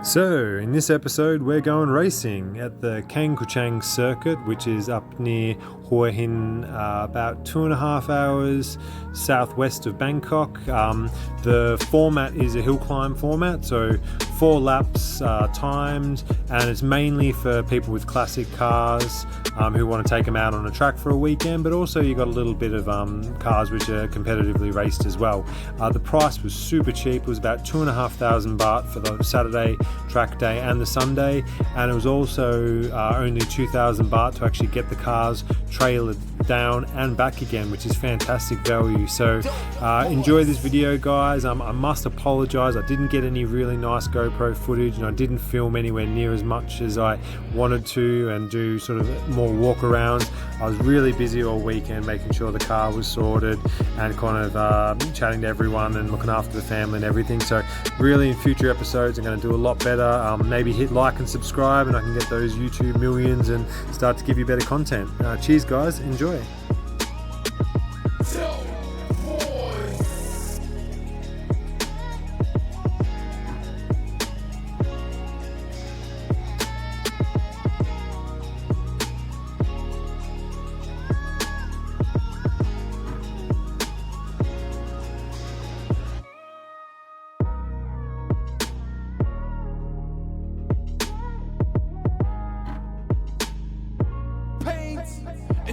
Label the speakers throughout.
Speaker 1: So, in this episode, we're going racing at the Krachang circuit, which is up near Hua Hin, about 2.5 hours southwest of Bangkok. The format is a hill climb format, so 4 laps timed, and it's mainly for people with classic cars who want to take them out on a track for a weekend, but also you got a little bit of cars which are competitively raced as well. The price was super cheap. It was about 2,500 baht for the Saturday track day and the Sunday, and it was also only 2,000 baht to actually get the cars trailered down and back again, which is fantastic value. So enjoy this video, guys. I must apologize, I didn't get any really nice GoPro footage, and I didn't film anywhere near as much as I wanted to and do sort of more walk arounds. I was really busy all weekend making sure the car was sorted and kind of chatting to everyone and looking after the family and everything. So really in future episodes I'm going to do a lot better. Maybe hit like and subscribe and I can get those YouTube millions and start to give you better content. Cheers guys, enjoy.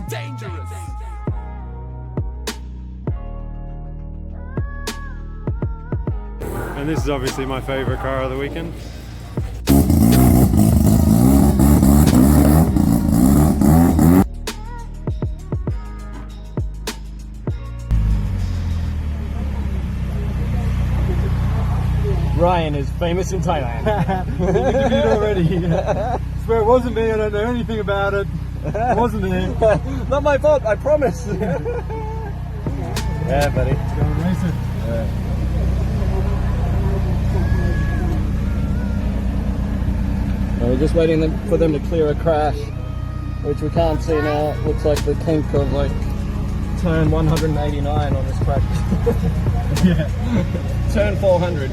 Speaker 2: Dangerous.
Speaker 1: And this is obviously my favorite car of the weekend.
Speaker 3: Ryan is famous in Thailand.
Speaker 1: Interviewed already. I swear it wasn't me, I don't know anything about it. It wasn't me.
Speaker 3: Not my fault, I promise. Yeah, buddy.
Speaker 1: Let's go and race it.
Speaker 3: We're just waiting for them to clear a crash, which we can't see now. It looks like the kink of like turn 189 on this track. Yeah. Turn 400.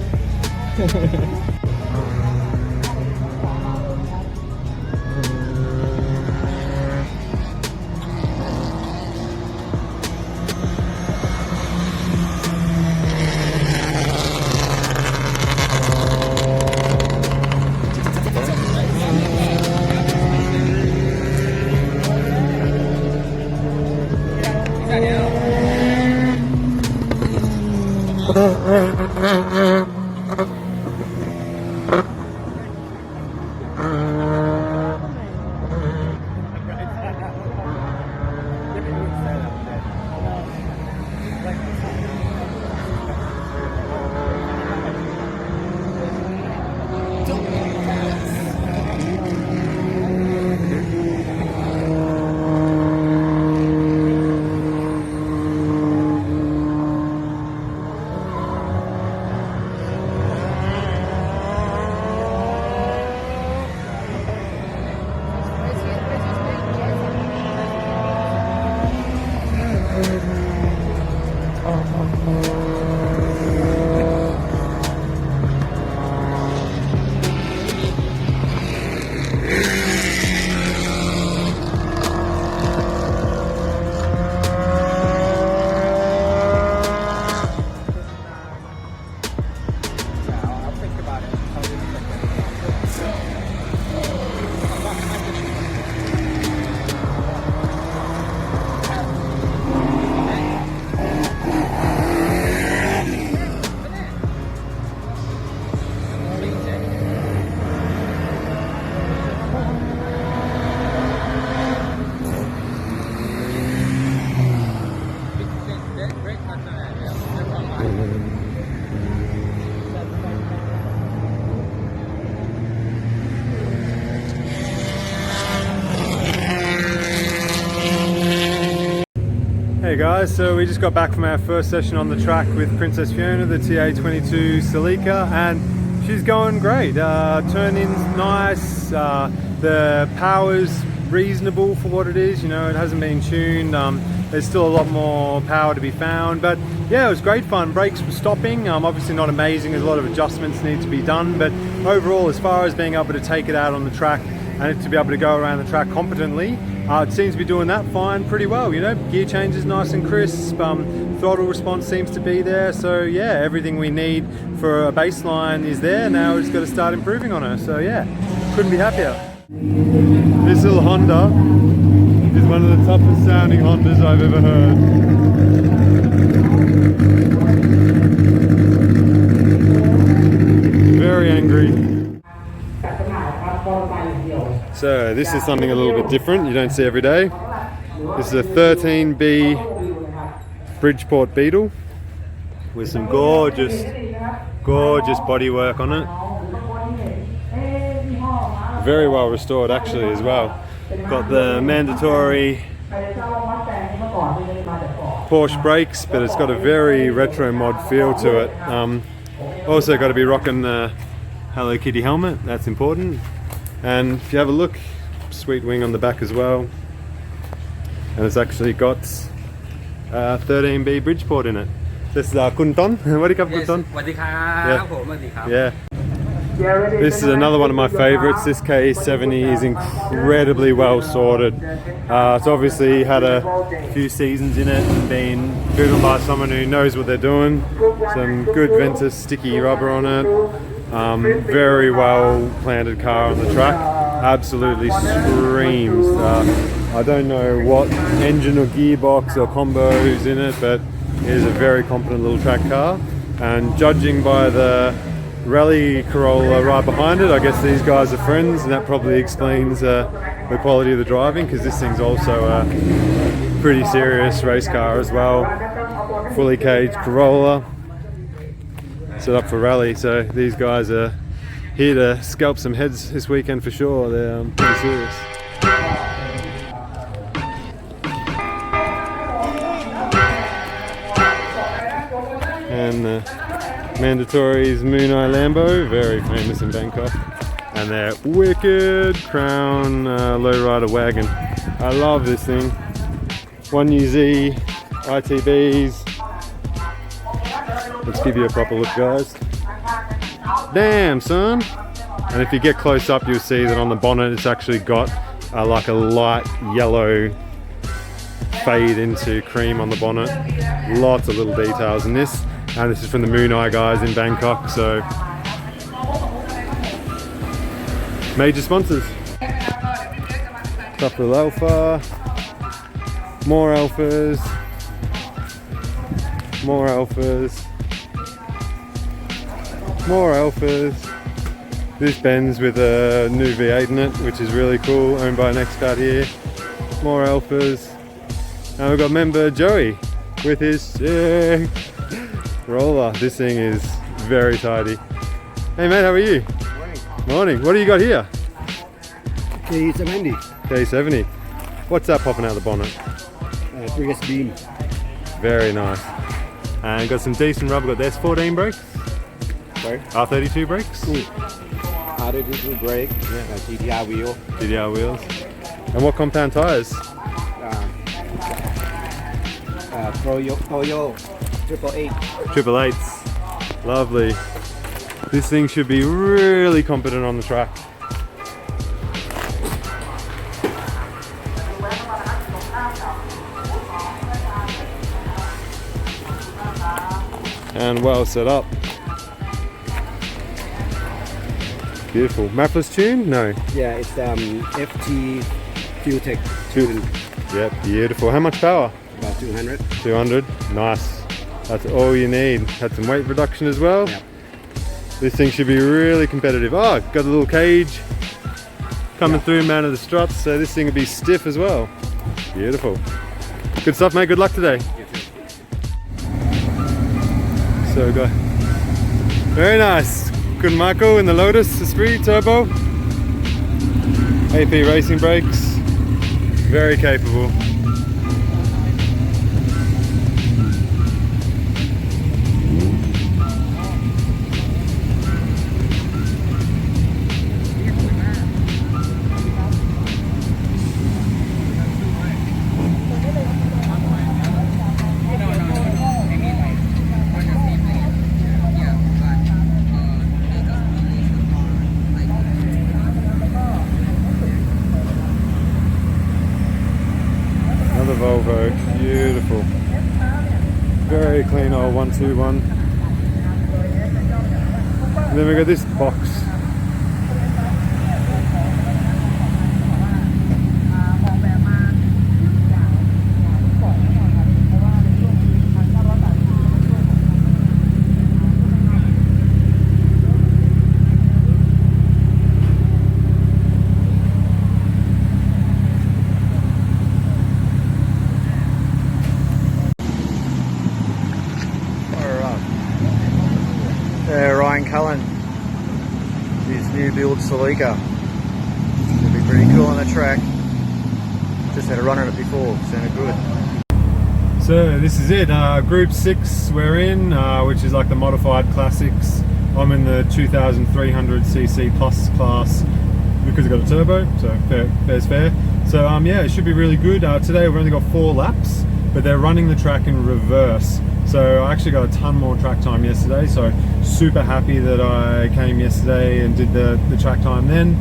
Speaker 1: Hey guys, so we just got back from our first session on the track with Princess Fiona, the TA22 Celica, and she's going great. Turn-in's nice, the power's reasonable for what it is, you know, it hasn't been tuned. there's still a lot more power to be found, but yeah, it was great fun. Brakes were stopping, obviously not amazing, there's a lot of adjustments need to be done, but overall, as far as being able to take it out on the track and to be able to go around the track competently, it seems to be doing that fine pretty well, you know. Gear change is nice and crisp, throttle response seems to be there, so yeah, everything we need for a baseline is there. Now we've just got to start improving on her, so yeah, couldn't be happier. This little Honda is one of the toughest sounding Hondas I've ever heard. Very angry. So this is something a little bit different, you don't see every day. This is a 13B Bridgeport Beetle with some gorgeous bodywork on it. Very well restored actually as well. Got the mandatory Porsche brakes, but it's got a very retro mod feel to it. Also got to be rocking the Hello Kitty helmet, that's important. And if you have a look, sweet wing on the back as well. And it's actually got 13B Bridgeport in it. This is Kunton. What do you have, Kunton? Yeah. This is another one of my favorites. This KE70 is incredibly well sorted. It's obviously had a few seasons in it and been driven by someone who knows what they're doing. Some good Ventus sticky rubber on it. Very well planted car on the track. Absolutely screams. I don't know what engine or gearbox or combo is in it, but it is a very competent little track car. And judging by the rally Corolla right behind it, I guess these guys are friends, and that probably explains the quality of the driving, because this thing's also a pretty serious race car as well. Fully caged Corolla, set up for rally, so these guys are here to scalp some heads this weekend for sure. They're pretty serious. And Mandatory's Moon Eye Lambo, very famous in Bangkok, and their wicked Crown lowrider wagon. I love this thing. 1UZ ITBs. Let's give you a proper look, guys. Damn, son! And if you get close up, you'll see that on the bonnet it's actually got like a light yellow fade into cream on the bonnet. Lots of little details in this. And this is from the Moon Eye guys in Bangkok, so major sponsors. Tough little Alpha, more Alphas, more Alphas, more Alphas. This Benz with a new V8 in it, which is really cool, owned by an expat here. More Alphas. And we've got member Joey with his sick Corolla. This thing is very tidy. Hey mate, how are you?
Speaker 4: Morning.
Speaker 1: Morning. What do you got here?
Speaker 4: K70.
Speaker 1: K70. What's that popping out of the bonnet?
Speaker 4: Previous beam.
Speaker 1: Very nice. And got some decent rubber. Got the S14 brakes.
Speaker 4: Sorry?
Speaker 1: R32 brakes.
Speaker 4: Cool. R32 brake. Yeah. GTR wheel.
Speaker 1: GTR wheels. And what compound tires?
Speaker 4: Toyo. 888.
Speaker 1: 888s. Lovely. This thing should be really competent on the track. And well set up. Beautiful. Mapless tune? No.
Speaker 4: Yeah, it's FT Fuel Tech tune.
Speaker 1: Yep, beautiful. How much power?
Speaker 4: About 200.
Speaker 1: 200. Nice. That's all you need. Had some weight reduction as well.
Speaker 4: Yep.
Speaker 1: This thing should be really competitive. Oh, got a little cage coming through, mounted the struts, so this thing will be stiff as well. Beautiful. Good stuff, mate. Good luck today. So good. Very nice. Good Michael in the Lotus Esprit Turbo. AP racing brakes. Very capable. Very clean old 121. And then we got this box.
Speaker 4: His new build Celica. It'll be pretty cool on the track. Just had a run on it before, sounded good.
Speaker 1: So this is it, Group 6 we're in, which is like the modified classics. I'm in the 2300cc plus class because I got a turbo, so fair's fair. So yeah, it should be really good. Today we've only got 4 laps, but they're running the track in reverse. So I actually got a ton more track time yesterday, so super happy that I came yesterday and did the track time then.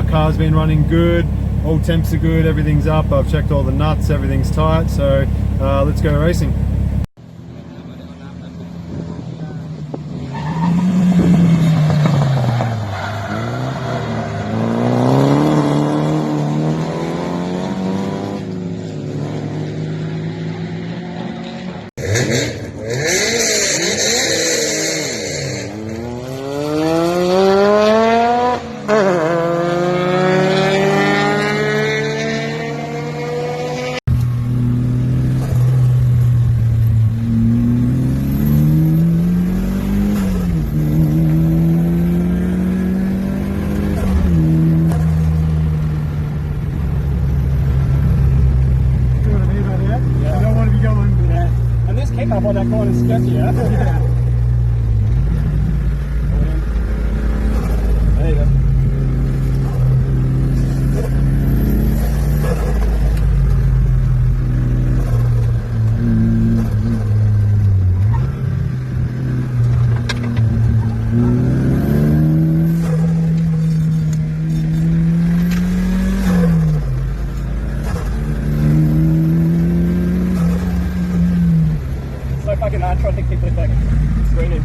Speaker 1: Car's been running good, all temps are good, everything's up, I've checked all the nuts, everything's tight, so let's go racing.
Speaker 3: Up on that corner is sketchy, yeah? There you go. Fucking hard trying to kickflip back. It's raining.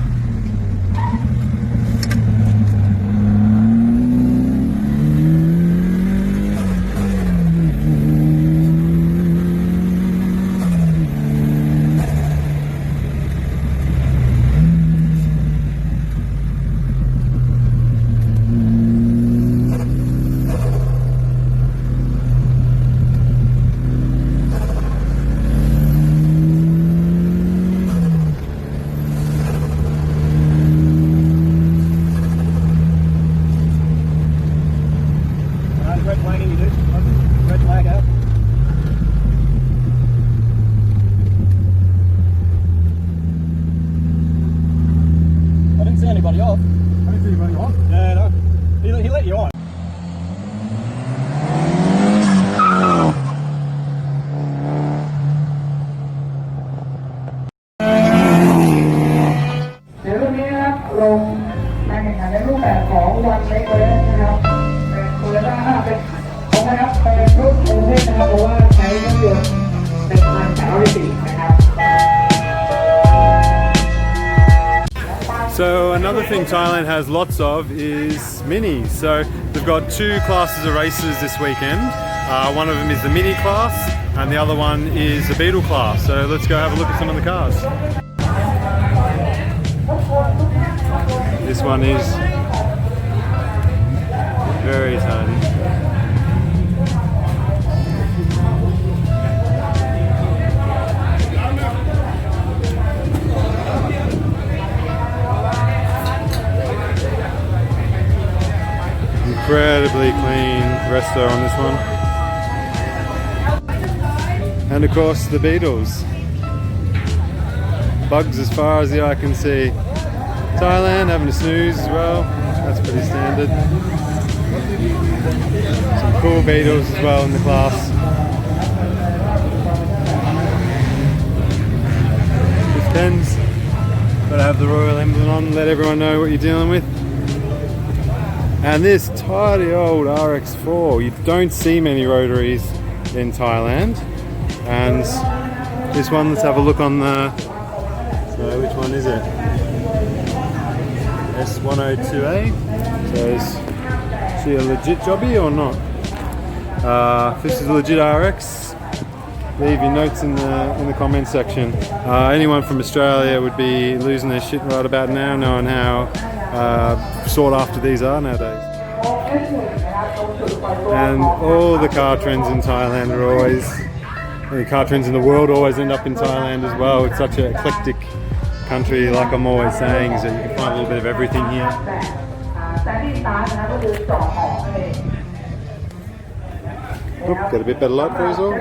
Speaker 3: Red flagging, you do? Red flag out. I didn't see anybody off.
Speaker 1: I didn't see anybody on.
Speaker 3: Yeah, no. He let you on.
Speaker 1: So another thing Thailand has lots of is minis. So they've got 2 classes of races this weekend. One of them is the mini class and the other one is the Beetle class. So let's go have a look at some of the cars. This one is very tiny. Incredibly clean resto on this one. And of course the Beetles. Bugs as far as the eye can see. Thailand having a snooze as well. That's pretty standard. Some cool Beetles as well in the class. This Benz. Gotta have the royal emblem on, let everyone know what you're dealing with. And this tidy old RX4, you don't see many rotaries in Thailand. And this one, let's have a look on the So which one is it? S102A. So is she a legit jobby or not? If this is a legit RX, leave your notes in the comment section. Anyone from Australia would be losing their shit right about now, knowing how sought after these are nowadays. And all the car trends in Thailand are always, the car trends in the world always end up in Thailand as well. It's such an eclectic country, like I'm always saying, so you can find a little bit of everything here. Oop, got a bit better light for us all.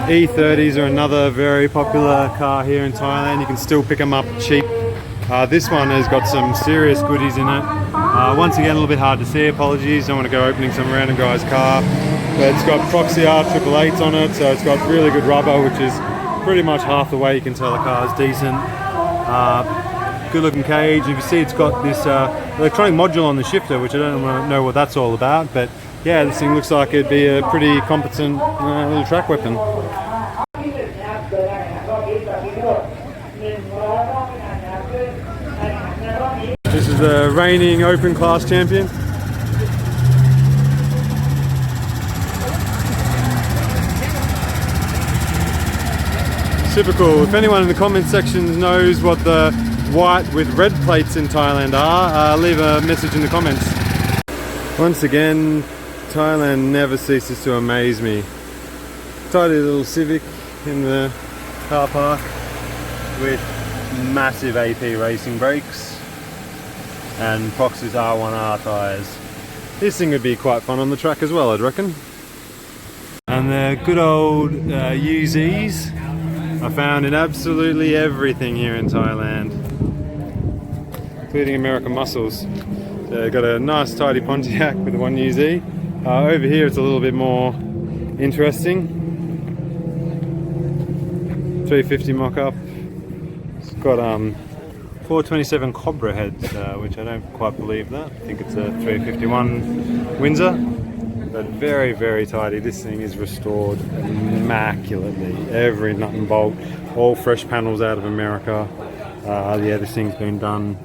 Speaker 1: E30s are another very popular car here in Thailand. You can still pick them up cheap. This one has got some serious goodies in it. Once again, a little bit hard to see, apologies. Don't want to go opening some random guy's car. But it's got Proxy R888s on it, so it's got really good rubber, which is pretty much half the way you can tell the car's decent. Good looking cage. You can see it's got this electronic module on the shifter, which I don't know what that's all about, but yeah, this thing looks like it'd be a pretty competent little track weapon. This is the reigning open class champion. Super cool. If anyone in the comment section knows what the white with red plates in Thailand are, leave a message in the comments. Once again, Thailand never ceases to amaze me. Tidy little Civic in the car park with massive AP racing brakes and Proxys R1R tyres. This thing would be quite fun on the track as well, I'd reckon. And the good old UZs are found in absolutely everything here in Thailand, including American muscles. So they've got a nice tidy Pontiac with the 1UZ. Over here it's a little bit more interesting. 350 mock-up. It's got 427 Cobra heads, which I don't quite believe that. I think it's a 351 Windsor. But very, very tidy. This thing is restored immaculately. Every nut and bolt, all fresh panels out of America. Yeah, this thing's been done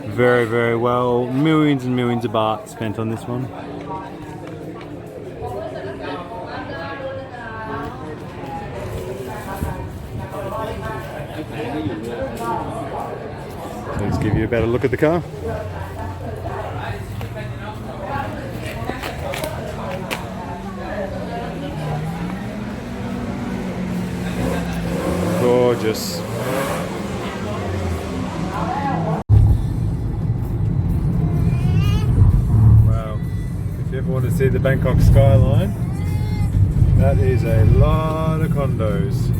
Speaker 1: very, very well. Millions and millions of baht spent on this one. So let's give you a better look at the car. Gorgeous. Wow. If you ever want to see the Bangkok skyline, that is a lot of condos.